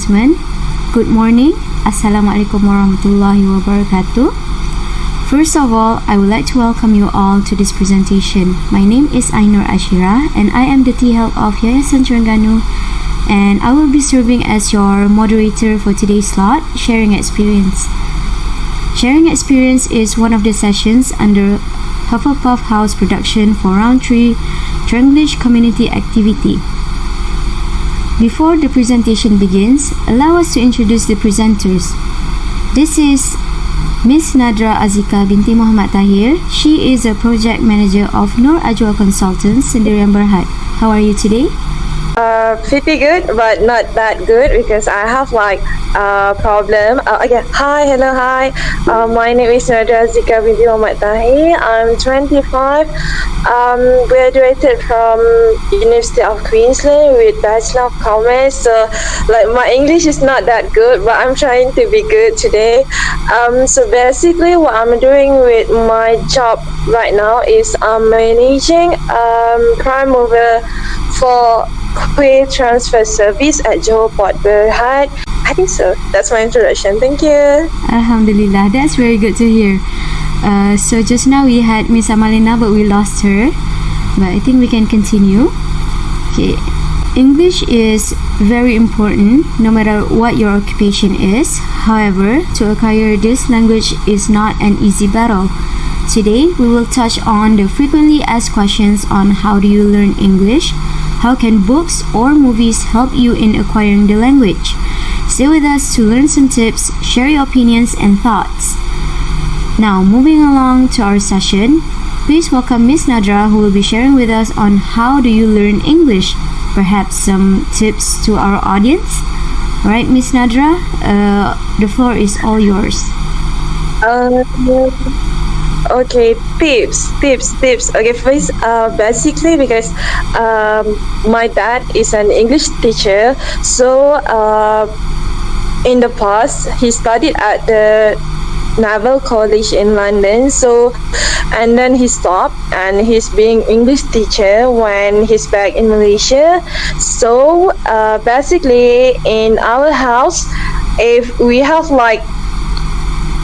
gentlemen, good morning. Assalamualaikum warahmatullahi wabarakatuh. First of all, I would like to welcome you all to this presentation. My name is Ainur Ashira and I am the T-Help of Yayasan Terengganu, and I will be serving as your moderator for today's slot, Sharing Experience. Sharing Experience is one of the sessions under Hufflepuff House production for Round 3 Trenglish Community Activity. Before the presentation begins, allow us to introduce the presenters. This is Miss Nadhra Azika binti Muhammad Tahir. She is a project manager of Nur Ajwa Consultants Sendirian Berhad. How are you today? Pretty good, but not that good because I have a problem. Hi, hello, hi. My name is Nadhra Azika binti Muhammad Tahir. I'm 25. Graduated from University of Queensland with Bachelor of Commerce. So, my English is not that good, but I'm trying to be good today. So basically, what I'm doing with my job right now is I'm managing prime mover for quick transfer service at Johor Port Berhad. I think so. That's my introduction. Thank you. Alhamdulillah, that's very good to hear. So just now we had Miss Amalina, but we lost her. But I think we can continue. Okay. English is very important no matter what your occupation is. However, to acquire this language is not an easy battle. Today, we will touch on the frequently asked questions on how do you learn English, how can books or movies help you in acquiring the language. Stay with us to learn some tips, share your opinions and thoughts. Now, moving along to our session, please welcome Miss Nadhra, who will be sharing with us on how do you learn English, perhaps some tips to our audience. Alright, Miss Nadhra, the floor is all yours. Okay, tips. Okay, first, basically because my dad is an English teacher, so in the past he studied at the Naval College in London, and then he stopped and he's being English teacher when he's back in Malaysia. So basically in our house, if we have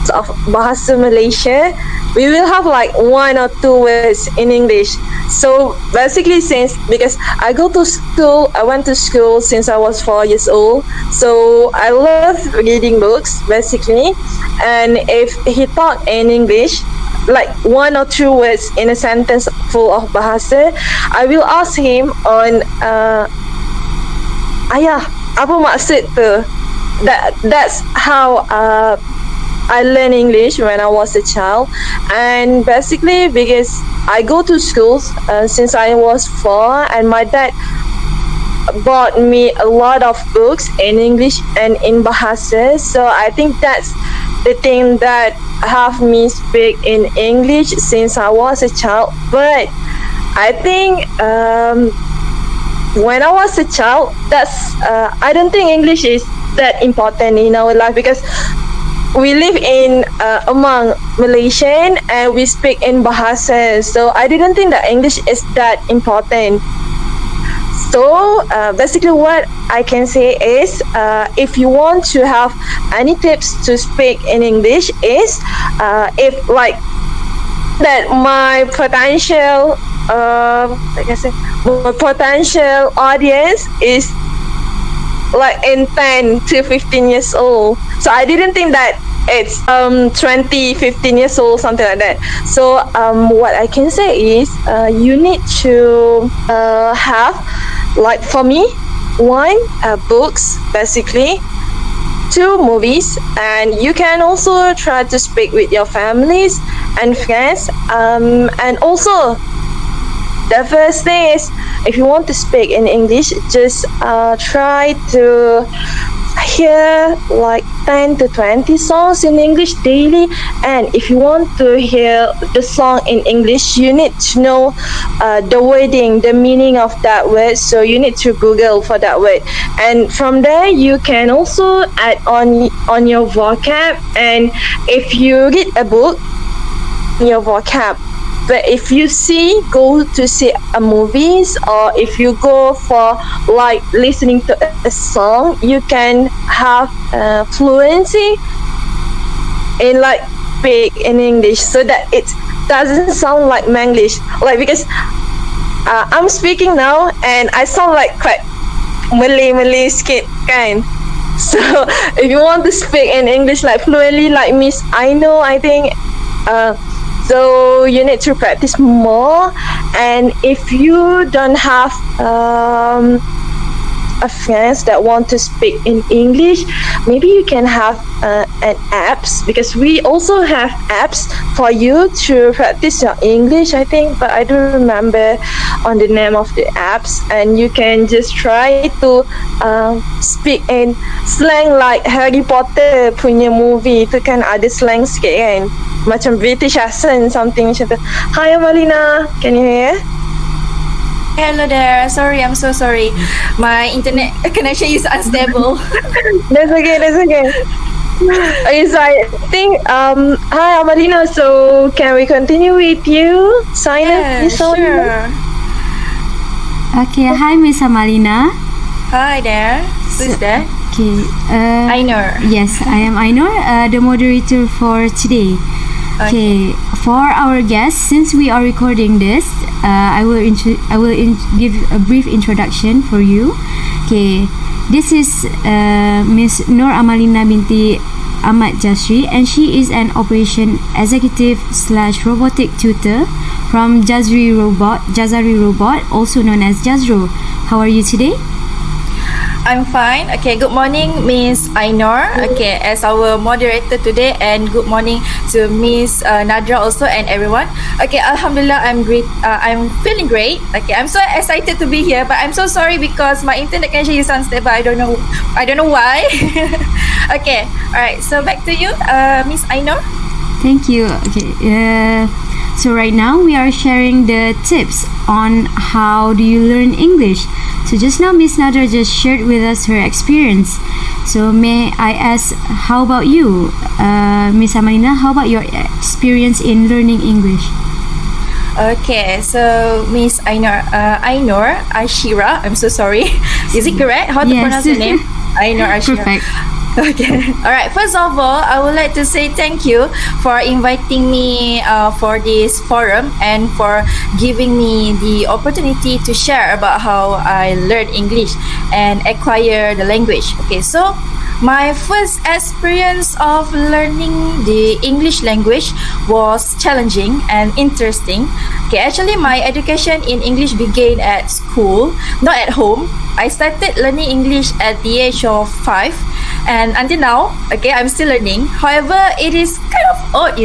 of Bahasa Malaysia, we will have 1 or 2 words in English. So basically, because I went to school since I was 4 years old, so I love reading books basically. And if he talk in English, 1 or 2 words in a sentence full of bahasa, I will ask him on ayah, apa maksud tu? That's how I learned English when I was a child. And basically because I go to schools since I was 4, and my dad bought me a lot of books in English and in Bahasa, so I think that's the thing that have me speak in English since I was a child. But I think when I was a child, I don't think English is that important in our life because we live in among Malaysian and we speak in Bahasa, so I didn't think that English is that important. So basically what I can say is if you want to have any tips to speak in English is if that my potential audience is in 10 to 15 years old. So I didn't think that it's 20, 15 years old, something like that. So what I can say is you need to have, for me, 1 books basically, 2 movies, and you can also try to speak with your families and friends, and also the first thing is, if you want to speak in English, just try to hear 10 to 20 songs in English daily. And if you want to hear the song in English, you need to know the wording, the meaning of that word. So you need to Google for that word, and from there you can also add on your vocab. And if you read a book, your vocab But if you go to see a movies, or if you go for like listening to a song, you can have fluency in like speak in English, so that it doesn't sound like Manglish. Like, because I'm speaking now and I sound like quite Malay sikit kan. So if you want to speak in English like fluently like Miss Aino, I think so you need to practice more. And if you don't have a friends that want to speak in English, maybe you can have an apps, because we also have apps for you to practice your English, I think, but I don't remember on the name of the apps. And you can just try to speak in slang like Harry Potter punya movie tu kan, ada slang sikit kan, macam British accent, something macam tu. Hi Amalina, can you hear? Hello there. Sorry, I'm so sorry. My internet connection is unstable. That's okay. Okay, so I think hi Amalina. So can we continue with you? Sign up. Sure. Okay, hi Miss Amalina. Hi there. Who's that? Okay. Ainur. Yes, I am Ainur, the moderator for today. Okay, for our guests, since we are recording this, I will give a brief introduction for you. Okay, this is Miss Nur Amalina binti Ahmad Jasri, and she is an operation executive / robotic tutor from Jazari Robot, also known as Jazro. How are you today? I'm fine. Okay, good morning, Miss Ainur. Okay, as our moderator today, and good morning to Miss Nadhra also and everyone. Okay, Alhamdulillah, I'm great. I'm feeling great. Okay, I'm so excited to be here, but I'm so sorry because my internet connection is unstable. I don't know why. Okay, all right. So back to you, Miss Ainur. Thank you. Okay. So right now we are sharing the tips on how do you learn English. So just now Miss Nadra just shared with us her experience. So may I ask, how about you, Miss Amalina? How about your experience in learning English? Okay, so Miss Ainur, Ashira. I'm so sorry. Is it correct? How to pronounce your name? Ainur Ashira. Perfect. Okay. All right. First of all, I would like to say thank you for inviting me for this forum and for giving me the opportunity to share about how I learned English and acquire the language. Okay. So my first experience of learning the English language was challenging and interesting. Okay, actually my education in English began at school, not at home. I started learning English at the age of 5, and until now, okay, I'm still learning. However, it is kind of odd,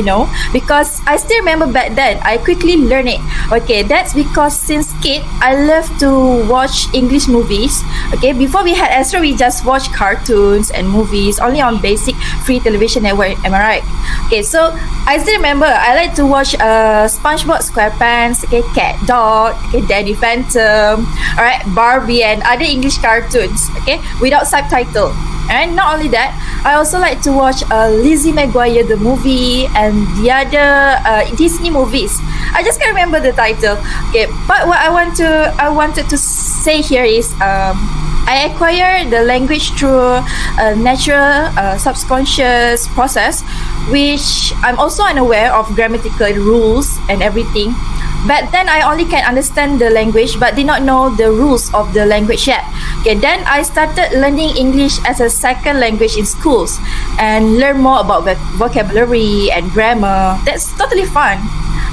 because I still remember back then, I quickly learned it. Okay, that's because since kid, I love to watch English movies. Okay, before we had Astro, we just watch cartoons and movies only on basic free television network. Am I right? Okay, so I still remember I like to watch SpongeBob SquarePants, okay, Cat Dog, okay, Danny Phantom, alright, Barbie and other English cartoons, okay, without subtitle. And not only that, I also like to watch Lizzie McGuire the movie and the other Disney movies. I just can't remember the title. Okay, but what I wanted to say here is I acquired the language through a natural subconscious process, which I'm also unaware of grammatical rules and everything. But then I only can understand the language but did not know the rules of the language yet. Okay, then I started learning English as a second language in schools and learn more about vocabulary and grammar. That's totally fun.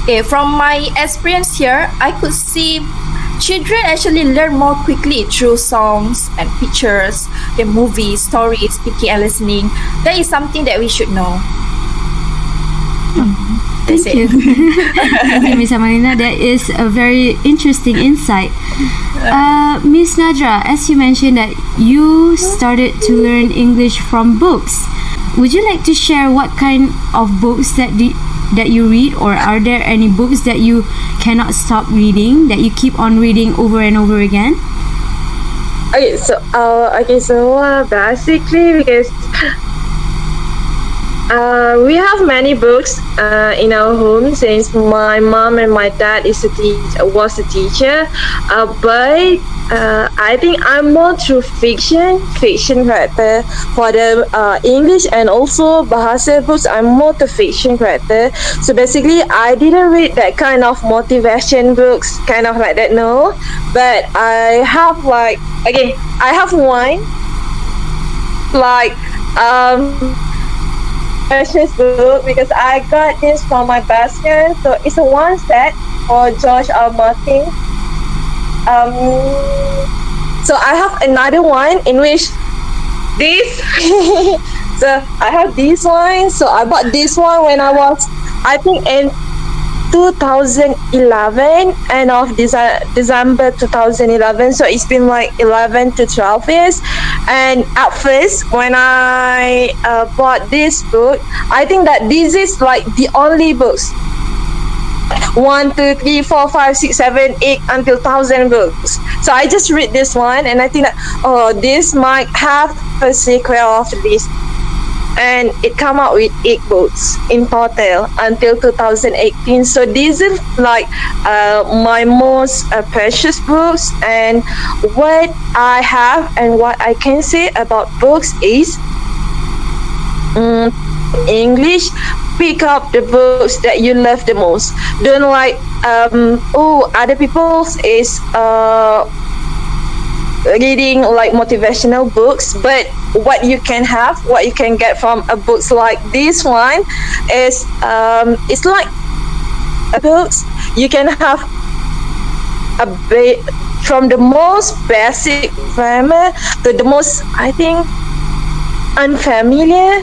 Okay, from my experience here, I could see children actually learn more quickly through songs and pictures, okay, movies, stories, speaking and listening. That is something that we should know. Thank you. Thank you, Miss Amalina. That is a very interesting insight. Miss Nadra, as you mentioned that you started to learn English from books, would you like to share what kind of books that you read, or are there any books that you cannot stop reading, that you keep on reading over and over again? Okay, so basically, because We have many books in our home since my mom and my dad was a teacher. But I think I'm more to fiction character for the English and also Bahasa books. I'm more to fiction character. So basically, I didn't read that kind of motivation books, kind of like that. No, but I have I have one like precious book because I got this from my best friend. So it's a one set for George R. Martin. So I have another one in which this. So I have this one. So I bought this one when I was, I think, in 2011, end of December 2011. So it's been like 11 to 12 years. And at first, when I bought this book, I think that this is like the only books. 1, 2, 3, 4, 5, 6, 7, 8 until 1,000 books. So I just read this one and I think that this might have a sequel of this. And it come out with 8 books in total until 2018. So these are like my most precious books. And what I have and what I can say about books is English. Pick up the books that you love the most. Don't like other people's is reading like motivational books, but what you can get from a books like this one is it's like books you can have a bit from the most basic grammar to the most, I think, unfamiliar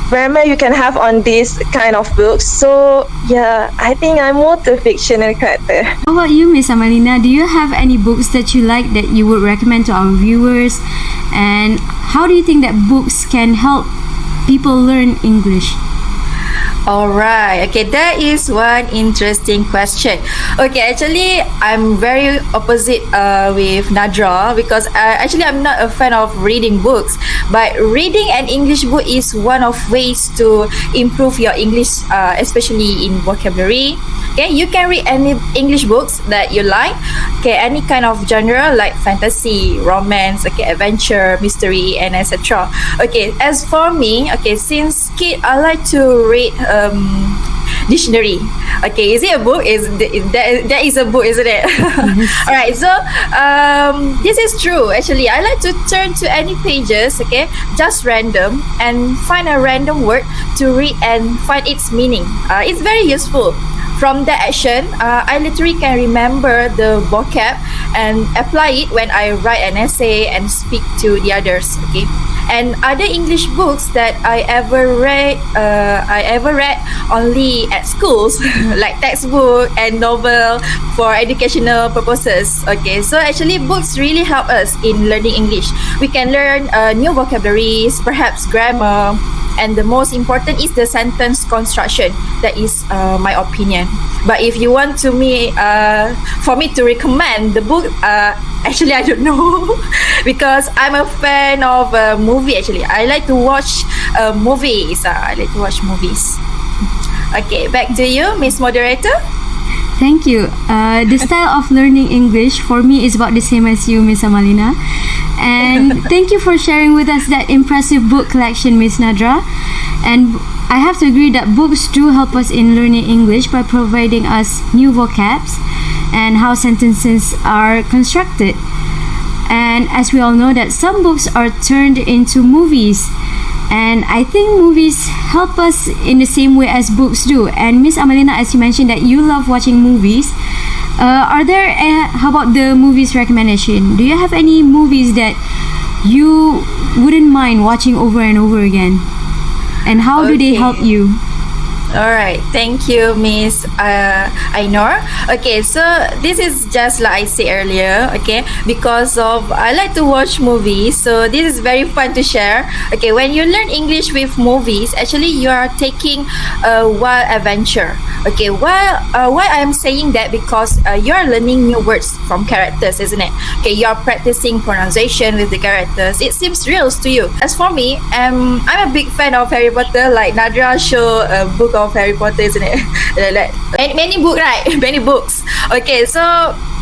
grammar you can have on this kind of books. So yeah, I think I'm more to fictional character. How about you, Miss Amalina? Do you have any books that you like that you would recommend to our viewers? And how do you think that books can help people learn English? All right. Okay, that is one interesting question. Okay, actually, I'm very opposite with Nadra because I'm not a fan of reading books. But reading an English book is one of ways to improve your English, especially in vocabulary. Okay, you can read any English books that you like. Okay, any kind of genre like fantasy, romance, okay, adventure, mystery, and etc. Okay, as for me, okay, since kid, I like to read dictionary. Okay, is it a book? That is a book, isn't it? All right, so this is true. Actually, I like to turn to any pages, okay, just random, and find a random word to read and find its meaning. It's very useful. From that action, I literally can remember the vocab and apply it when I write an essay and speak to the others. Okay, and other English books that I ever read only at schools, like textbook and novel for educational purposes. Okay, so actually books really help us in learning English. We can learn new vocabularies, perhaps grammar, and the most important is the sentence construction. That is my opinion. But if you want for me to recommend the book, actually I don't know because I'm a fan of movie. Actually, I like to watch movies. Okay, back to you, Miss Moderator. Thank you. The style of learning English for me is about the same as you, Miss Amalina. And thank you for sharing with us that impressive book collection, Miss Nadra. And I have to agree that books do help us in learning English by providing us new vocabs and how sentences are constructed. And as we all know that some books are turned into movies. And I think movies help us in the same way as books do. And Miss Amalina, as you mentioned that you love watching movies, how about the movies recommendation? Do you have any movies that you wouldn't mind watching over and over again? And how do they help you? All right, thank you, Miss Ainor. Okay, so this is just like I said earlier. Okay, because of I like to watch movies, so this is very fun to share. Okay, when you learn English with movies, actually you are taking a wild adventure. Okay, why I am saying that because you are learning new words from characters, isn't it? Okay, you are practicing pronunciation with the characters. It seems real to you. As for me, I'm a big fan of Harry Potter. Like Nadhra show a book of Harry Potter, isn't it? Like many book, right? Many books. Okay, so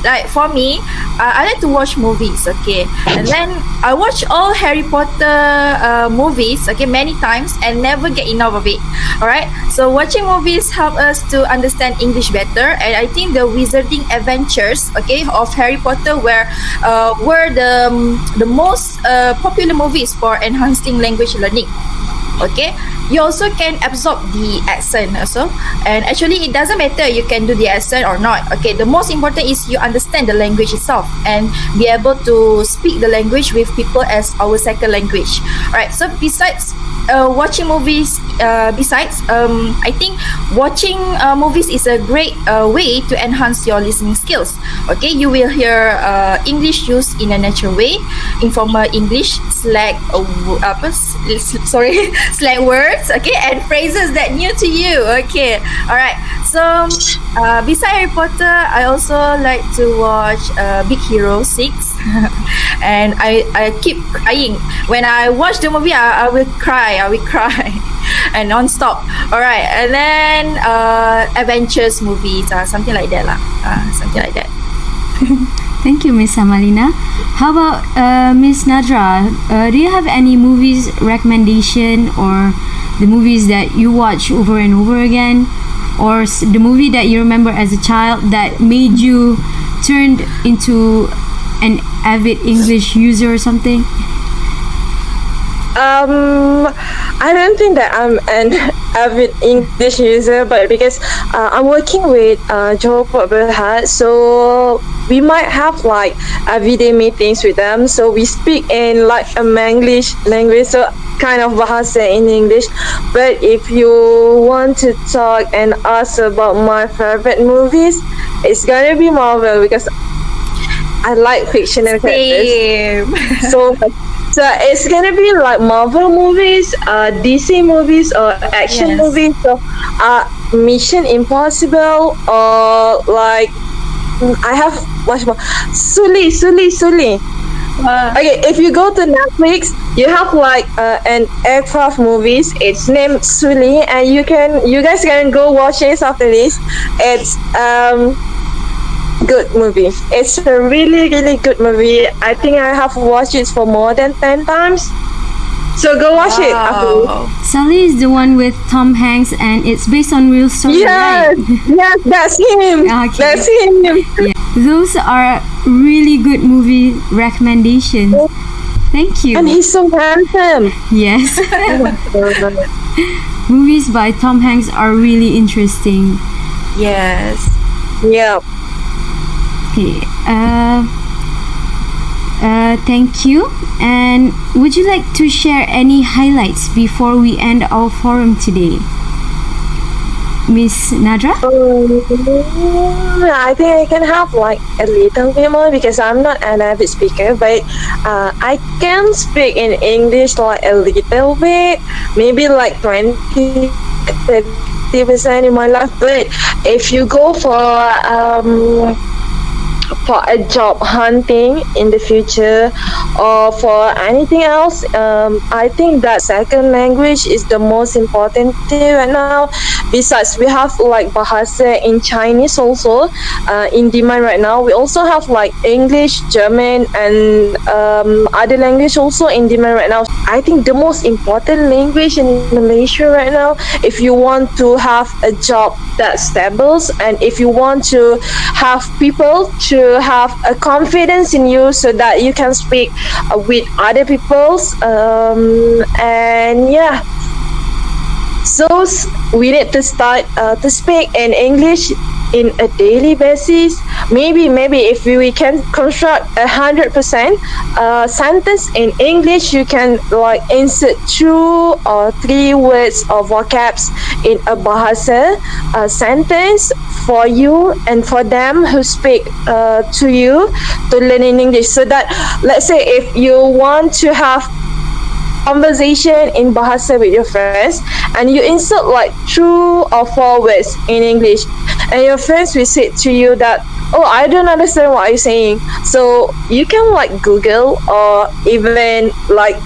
like for me, I like to watch movies. Okay, and then I watch all Harry Potter movies. Okay, many times and never get enough of it. All right. So watching movies help us to understand English better, and I think the Wizarding Adventures, okay, of Harry Potter were the most popular movies for enhancing language learning. Okay, you also can absorb the accent also, and actually it doesn't matter you can do the accent or not. Okay, the most important is you understand the language itself and be able to speak the language with people as our second language. All right, so besides watching movies, I think watching movies is a great way to enhance your listening skills. Okay, you will hear English used in a natural way, informal English, slang words, okay, and phrases that new to you. Okay, all right. So beside Harry Potter, I also like to watch Big Hero 6 and I keep crying when I watch the movie. I will cry and non-stop. All right, and then adventures movies, something like that lah. Something like that. Thank you, Miss Amalina. How about Miss Nadhra? Do you have any movies recommendation or the movies that you watch over and over again, or the movie that you remember as a child that made you turned into an avid English user or something? I don't think that I'm an avid English user, but because I'm working with Johor Port Berhad, so we might have like everyday meetings with them. So we speak in like a Manglish language, so kind of bahasa in English. But if you want to talk and ask about my favorite movies, it's gonna be Marvel because I like fictional characters. Same. So it's gonna be like Marvel movies, DC movies, or action Yes. movies. So Mission Impossible, or like I have much more. Suli. Okay, if you go to Netflix, you have like an aircraft movies. It's named Suli, and you guys can go watch it after this. It's good movie. It's a really good movie. I think I have watched it for more than 10 times. So go watch it after this. Wow. Sully is the one with Tom Hanks, and it's based on real story, Yes, right? yes, that's him. Okay. That's him. Yeah. Those are really good movie recommendations. Thank you. And he's so handsome. Yes. Movies by Tom Hanks are really interesting. Yes. Yeah. Okay. Thank you. And would you like to share any highlights before we end our forum today? Miss Nadhra? I think I can have like a little bit more because I'm not an avid speaker, but I can speak in English like a little bit, maybe like 20-30% in my life. But if you go for a job hunting in the future or for anything else, I think that second language is the most important thing right now. Besides, we have like bahasa in Chinese also in demand right now. We also have like English, German, and other language also in demand right now. I think the most important language in Malaysia right now, if you want to have a job that's stable and if you want to have people to have a confidence in you so that you can speak with other people's and yeah, so we need to start to speak in English in a daily basis. Maybe if we can construct 100% sentence in English, you can like insert 2 or 3 words or vocabs in a bahasa sentence for you and for them who speak to you to learn in English. So that, let's say if you want to have conversation in bahasa with your friends and you insert like 2 or 4 words in English and your friends will say to you that, oh, I don't understand what you're saying, so you can like Google or even like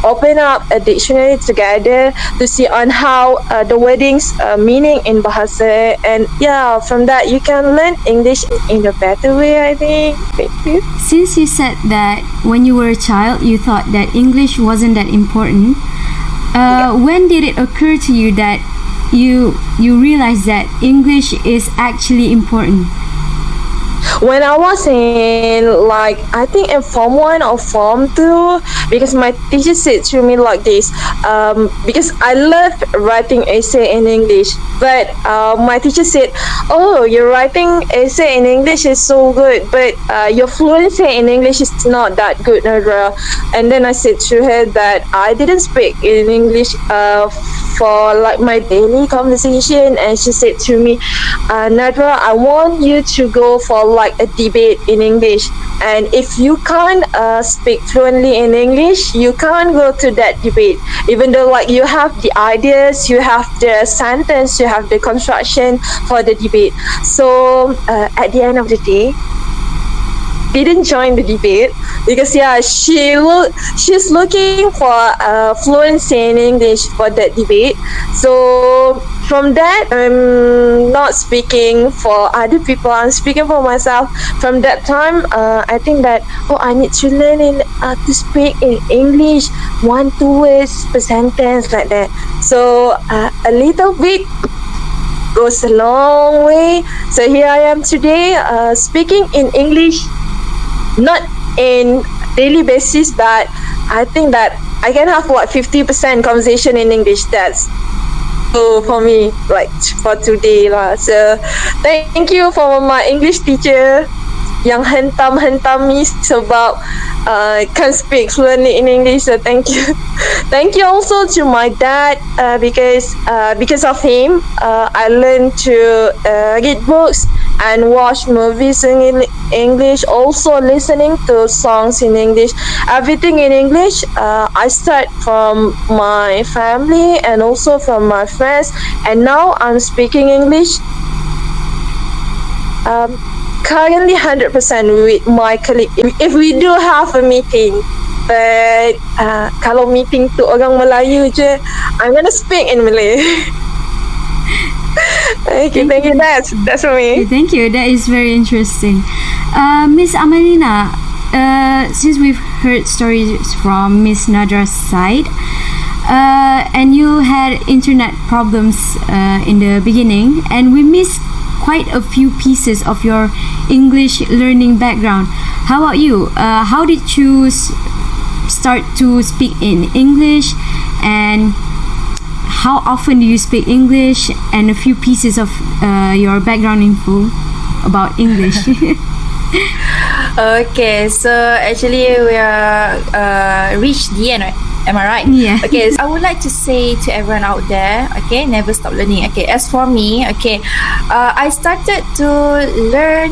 open up a dictionary together to see on how the wordings meaning in bahasa, and yeah, from that you can learn English in a better way, I think. Thank you. Since you said that when you were a child you thought that English wasn't that important, when did it occur to you that you realized that English is actually important? When I was in like, I think in Form 1 or Form 2, because my teacher said to me like this, because I love writing essay in English, but my teacher said, oh, your writing essay in English is so good, but your fluency in English is not that good, Nadhra. And then I said to her that I didn't speak in English for like my daily conversation, and she said to me, Nadhra, I want you to go for like a debate in English, and if you can't speak fluently in English, you can't go to that debate, even though like you have the ideas, you have the sentence, you have the construction for the debate. So at the end of the day, didn't join the debate because she's looking for fluency in English for that debate. So from that, I'm not speaking for other people, I'm speaking for myself. From that time, I think that, oh, I need to learn to speak in English, 1-2 words per sentence, like that. So a little bit goes a long way. So here I am today, speaking in English, not in daily basis, but I think that I can have like 50% conversation in English. That's so for me, like for today lah. So thank you for my English teacher yang hentam me sebab can't speak fluently in English. So thank you. Thank you also to my dad, because of him I learned to read books and watch movies in English, also listening to songs in English, everything in English. I start from my family and also from my friends, and now I'm speaking English currently 100% with my colleague. If we do have a meeting, but kalau meeting tu orang Melayu je, I'm gonna speak in Malay. Thank you. That's for me. Thank you. That is very interesting. Miss Amalina, since we've heard stories from Miss Nadra's side, and you had internet problems in the beginning, and we missed quite a few pieces of your English learning background. How about you? How did you start to speak in English, and how often do you speak English, and a few pieces of your background info about English? Okay, so actually we are reached the end, right? Am I right? Yeah. Okay, so I would like to say to everyone out there, okay, never stop learning. Okay, as for me, okay, I started to learn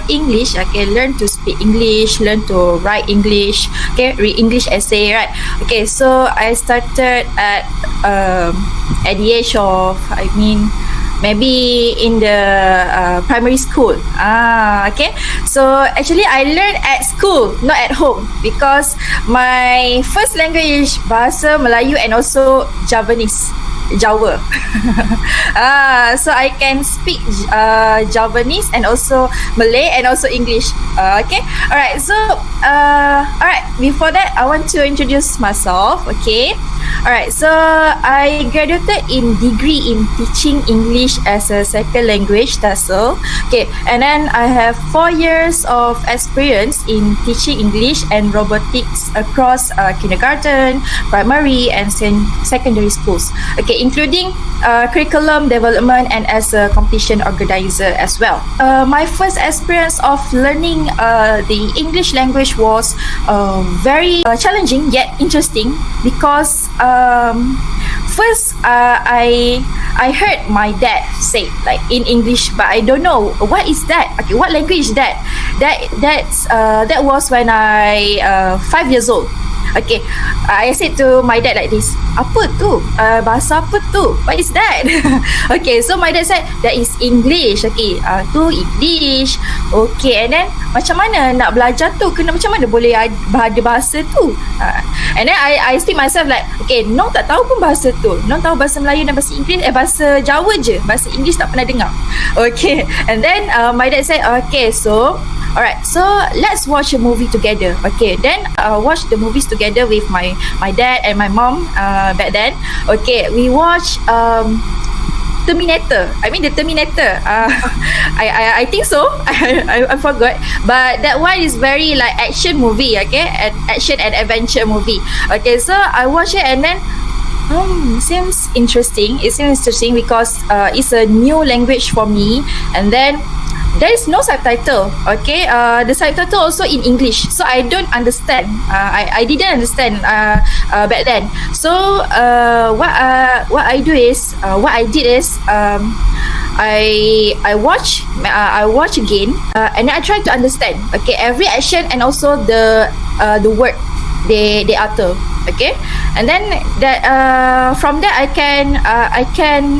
English. Okay, learn to speak English, learn to write English. Okay, read English essay, right? Okay, so I started at the age of, maybe in the primary school. Okay. So actually I learned at school, not at home, because my first language is Bahasa Melayu and also Javanese. Jawa. So I can speak Javanese and also Malay and also English. Okay. Alright. So alright. Before that, I want to introduce myself. Okay. Alright, so I graduated in degree in teaching English as a second language, TESOL. Okay, and then I have 4 years of experience in teaching English and robotics across kindergarten, primary, and secondary schools. Okay, including curriculum development and as a competition organizer as well. My first experience of learning the English language was very challenging yet interesting because first I heard my dad say like in English, but I don't know what is that. Okay, what language is that? That was when I 5 years old. Okay, I said to my dad like this, apa tu? Bahasa apa tu? What is that? Okay, so my dad said, that is English. Okay, tu English. Okay, and then macam mana nak belajar tu? Kena macam mana boleh ada bahasa tu? And then I still myself like, okay, Nong tak tahu pun bahasa tu. Nong tahu bahasa Melayu dan bahasa Inggeris, bahasa Jawa je. Bahasa Inggeris tak pernah dengar. Okay, and then my dad said, okay, so alright, so let's watch a movie together. Okay, then watch the movies together with my dad and my mom back then. Okay, we watch Terminator. I mean the Terminator. I think so. I forgot. But that one is very like action movie. Okay, action and adventure movie. Okay, so I watch it and then seems interesting. It seems interesting because it's a new language for me. And then there is no subtitle. Okay, the subtitle also in English, so I don't understand. I didn't understand back then. So what I did is I watch again and then I try to understand. Okay, every action and also the word they utter. Okay, and then that from that I can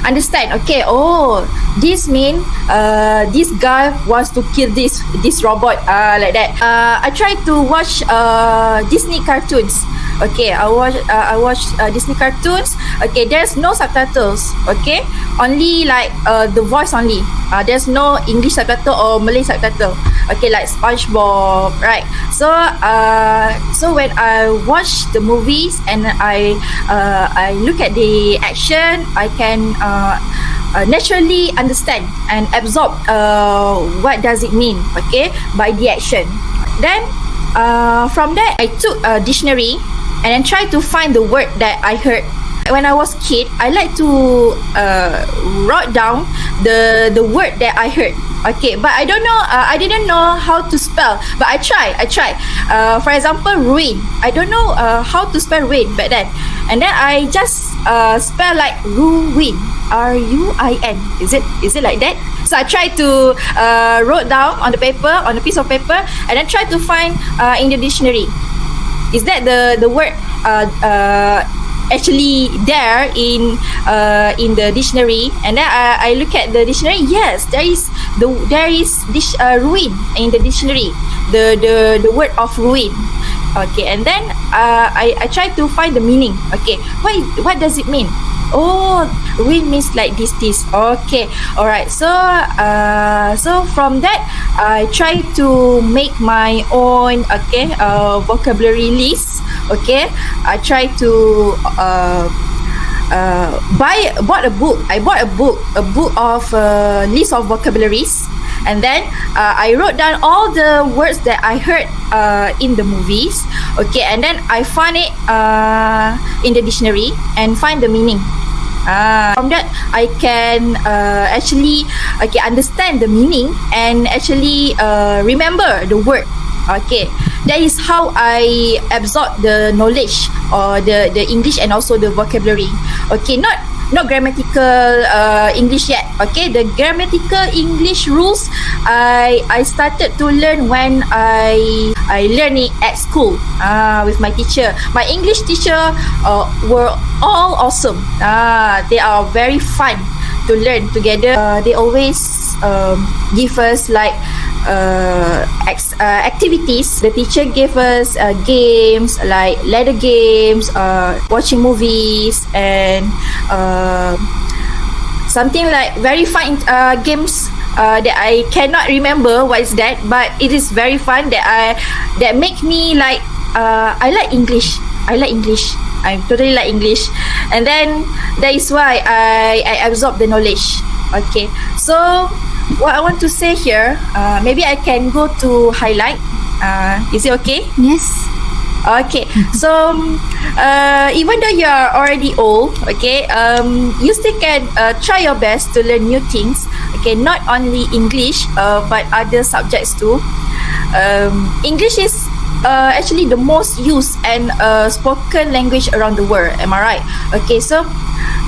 understand. Okay, oh, this mean this guy wants to kill this robot like that. I try to watch Disney cartoons. Okay, I watch Disney cartoons. Okay, there's no subtitles. Okay, only like the voice only. There's no English subtitle or Malay subtitle. Okay, like SpongeBob, right? So when I watch the movies and I look at the action, I can naturally understand and absorb what does it mean, okay, by the action. Then from there I took a dictionary and then try to find the word that I heard. When I was kid, I like to write down the word that I heard. Okay, but I don't know. I didn't know how to spell, but I try. For example, ruin. I don't know how to spell ruin back then, and then I just spell like ruin. RUIN. Is it like that? So I try to wrote down on a piece of paper, and then try to find in the dictionary. Is that the word actually there in the dictionary? And then I look at the dictionary. Yes, there is this ruin in the dictionary. The word of ruin. Okay, and then I try to find the meaning. Okay, what does it mean? Oh, ruin means like this. Okay, all right. So from that, I try to make my own vocabulary list. Okay, I try to bought a book. I bought a book of list of vocabularies, and then I wrote down all the words that I heard in the movies. Okay, and then I find it in the dictionary and find the meaning. From that, I can actually understand the meaning and actually remember the word. Okay, that is how I absorb the knowledge or the English and also the vocabulary. Okay, not grammatical English yet. Okay, the grammatical English rules I started to learn when I learned it at school with my teacher. My English teacher were all awesome. They are very fun to learn together. They always give us like activities. The teacher gave us games like ladder games, watching movies, and something like very fun games that I cannot remember what is that, but it is very fun that make me like I like English. I totally like English, and then that is why I absorb the knowledge. Okay, so what I want to say here, maybe I can go to highlight. Is it okay? Yes. Okay, so even though you are already old, okay, you still can try your best to learn new things. Okay, not only English, but other subjects too. English is actually the most used and spoken language around the world. Am I right? Okay, so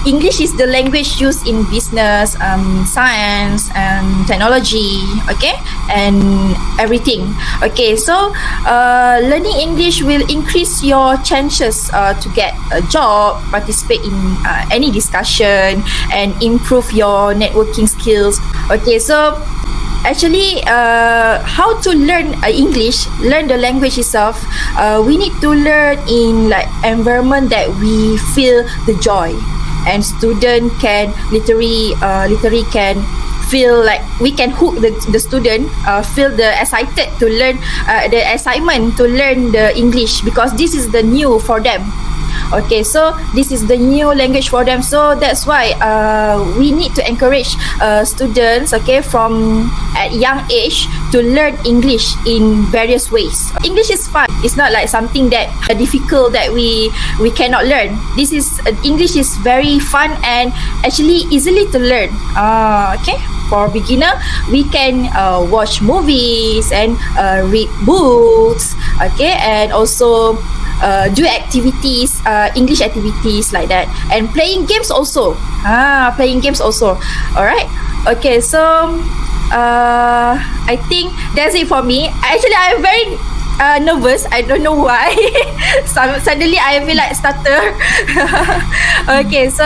English is the language used in business, science, and technology, okay, and everything. Okay, so learning English will increase your chances to get a job, participate in any discussion, and improve your networking skills. Okay, so actually, how to learn English, learn the language itself, we need to learn in like environment that we feel the joy, and student can literally can feel like we can hook the student, feel the excited to learn, the excitement to learn the English, because this is the new for them. Okay, so this is the new language for them, so that's why we need to encourage students, okay, from at young age to learn English in various ways. English is fun. It's not like something that difficult that we cannot learn. This is English is very fun and actually easily to learn. Okay, for beginner, we can watch movies and read books, okay, and also do activities, English activities like that, and playing games also. Playing games also. Alright. Okay, so I think that's it for me. Actually, I'm very nervous. I don't know why. Suddenly I feel like stutter. Okay, so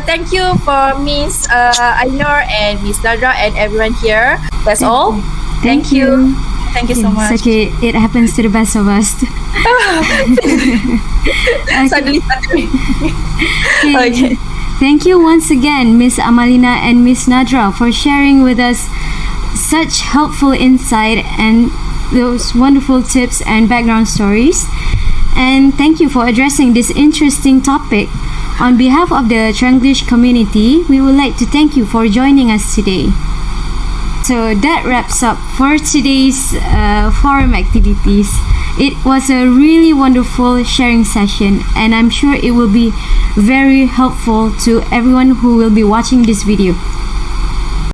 thank you for Miss Ainur and Miss Nadhra and everyone here. That's all. Thank you. Thank you so much. It's okay. It happens to the best of us. Suddenly stuttering. Okay. Thank you once again, Miss Amalina and Miss Nadhra, for sharing with us such helpful insight and those wonderful tips and background stories. And thank you for addressing this interesting topic. On behalf of the Tranglish community, we would like to thank you for joining us today. So that wraps up for today's forum activities. It was a really wonderful sharing session, and I'm sure it will be very helpful to everyone who will be watching this video.